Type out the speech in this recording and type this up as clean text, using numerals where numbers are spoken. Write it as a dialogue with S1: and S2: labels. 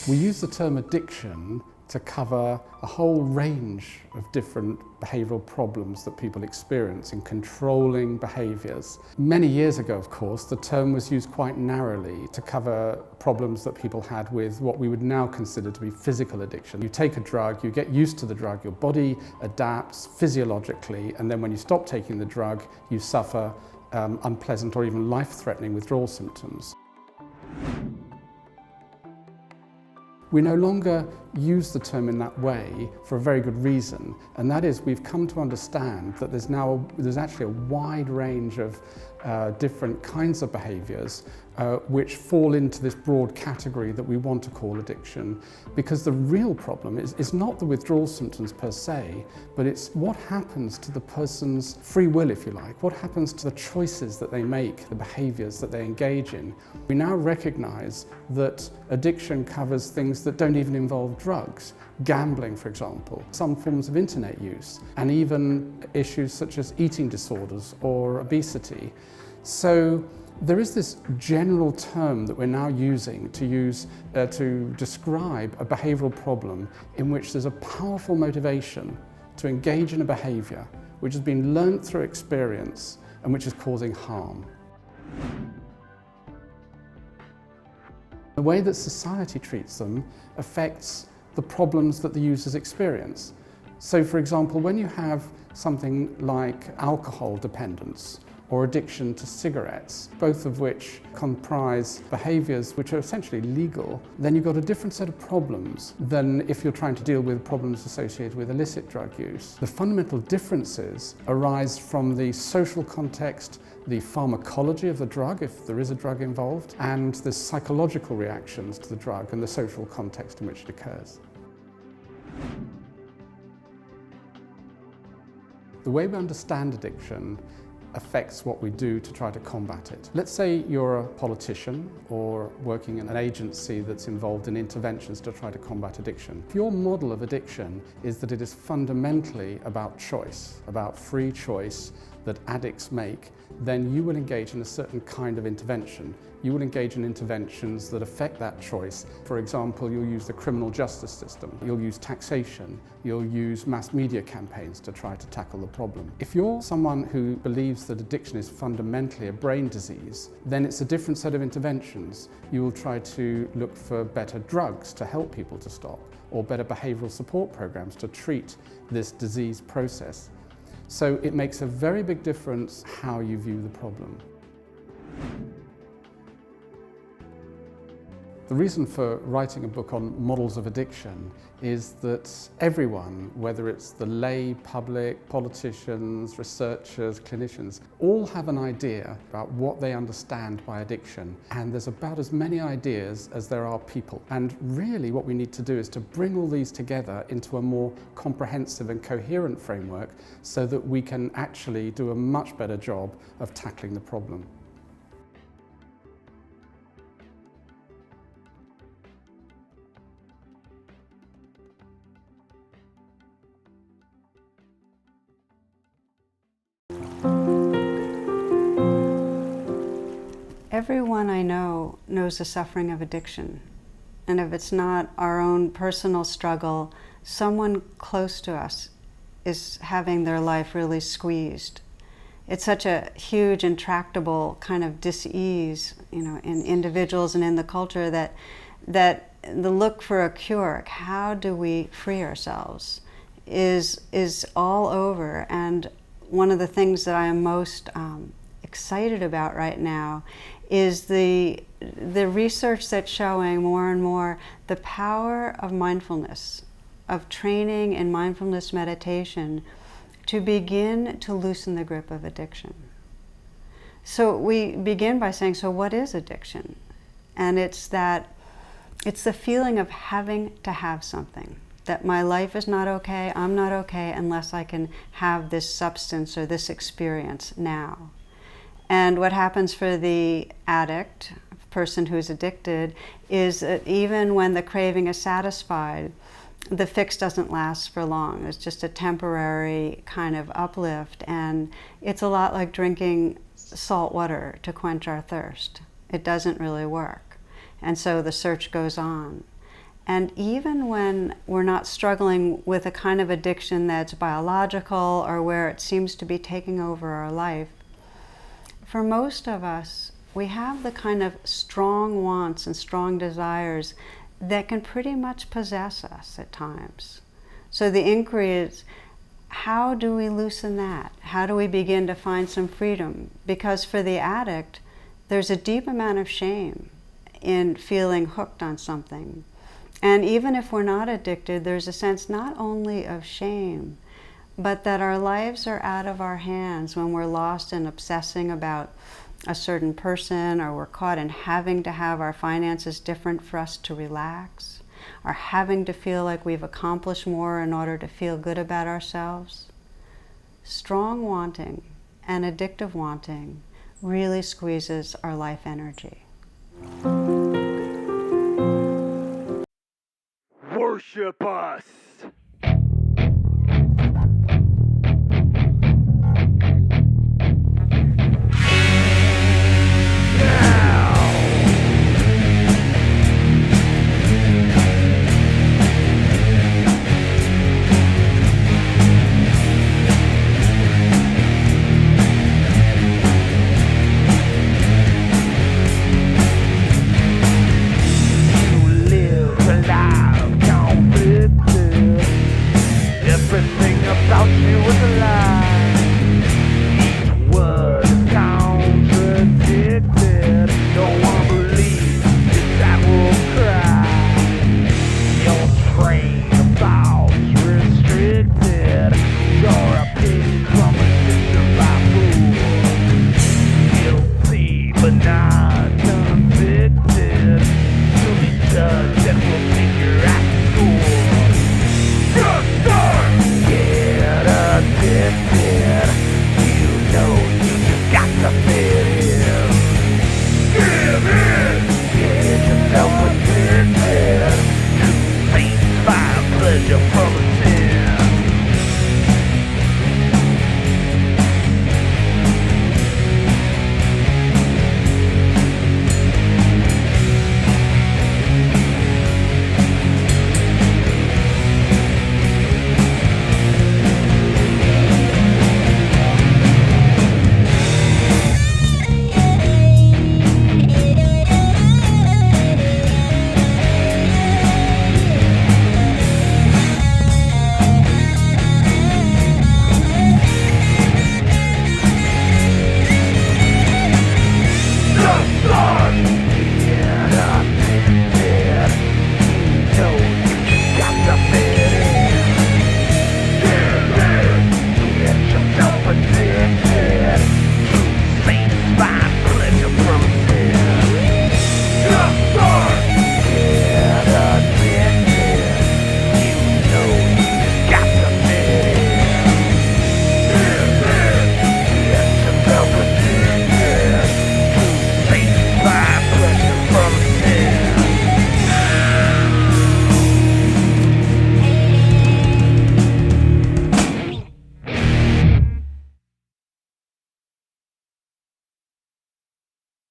S1: We use the term addiction to cover a whole range of different behavioural problems that people experience in controlling behaviours. Many years ago, of course, the term was used quite narrowly to cover problems that people had with what we would now consider to be physical addiction. You take a drug, you get used to the drug, your body adapts physiologically, and then when you stop taking the drug, you suffer unpleasant or even life-threatening withdrawal symptoms. We no longer use the term in that way for a very good reason, and that is we've come to understand that there's actually a wide range of different kinds of behaviours which fall into this broad category that we want to call addiction, because the real problem is not the withdrawal symptoms per se, but it's what happens to the person's free will, if you like, what happens to the choices that they make, the behaviours that they engage in. We now recognise that addiction covers things that don't even involve drugs. Gambling, for example, some forms of internet use, and even issues such as eating disorders or obesity. So there is this general term that we're now using to describe a behavioural problem in which there's a powerful motivation to engage in a behaviour which has been learnt through experience and which is causing harm. The way that society treats them affects the problems that the users experience. So, for example, when you have something like alcohol dependence or addiction to cigarettes, both of which comprise behaviours which are essentially legal, then you've got a different set of problems than if you're trying to deal with problems associated with illicit drug use. The fundamental differences arise from the social context, the pharmacology of the drug, if there is a drug involved, and the psychological reactions to the drug and the social context in which it occurs. The way we understand addiction affects what we do to try to combat it. Let's say you're a politician or working in an agency that's involved in interventions to try to combat addiction. If your model of addiction is that it is fundamentally about choice, about free choice that addicts make, then you will engage in a certain kind of intervention. You will engage in interventions that affect that choice. For example, you'll use the criminal justice system, you'll use taxation, you'll use mass media campaigns to try to tackle the problem. If you're someone who believes that addiction is fundamentally a brain disease, then it's a different set of interventions. You will try to look for better drugs to help people to stop, or better behavioural support programs to treat this disease process. So it makes a very big difference how you view the problem. The reason for writing a book on models of addiction is that everyone, whether it's the lay public, politicians, researchers, clinicians, all have an idea about what they understand by addiction. And there's about as many ideas as there are people. And really what we need to do is to bring all these together into a more comprehensive and coherent framework so that we can actually do a much better job of tackling the problem.
S2: Everyone I know knows the suffering of addiction. And if it's not our own personal struggle, someone close to us is having their life really squeezed. It's such a huge, intractable kind of dis-ease, in individuals and in the culture that the look for a cure, how do we free ourselves, is all over. And one of the things that I am most excited about right now is the research that's showing more and more the power of mindfulness, of training in mindfulness meditation to begin to loosen the grip of addiction. So we begin by saying, so what is addiction? And it's the feeling of having to have something, that my life is not okay, I'm not okay unless I can have this substance or this experience now. And what happens for the addict, person who's addicted, is that even when the craving is satisfied, the fix doesn't last for long. It's just a temporary kind of uplift, and it's a lot like drinking salt water to quench our thirst. It doesn't really work. And so the search goes on. And even when we're not struggling with a kind of addiction that's biological or where it seems to be taking over our life, for most of us, we have the kind of strong wants and strong desires that can pretty much possess us at times. So the inquiry is, how do we loosen that? How do we begin to find some freedom? Because for the addict, there's a deep amount of shame in feeling hooked on something. And even if we're not addicted, there's a sense not only of shame, but that our lives are out of our hands when we're lost in obsessing about a certain person, or we're caught in having to have our finances different for us to relax, or having to feel like we've accomplished more in order to feel good about ourselves. Strong wanting and addictive wanting really squeezes our life energy.
S3: Worship us!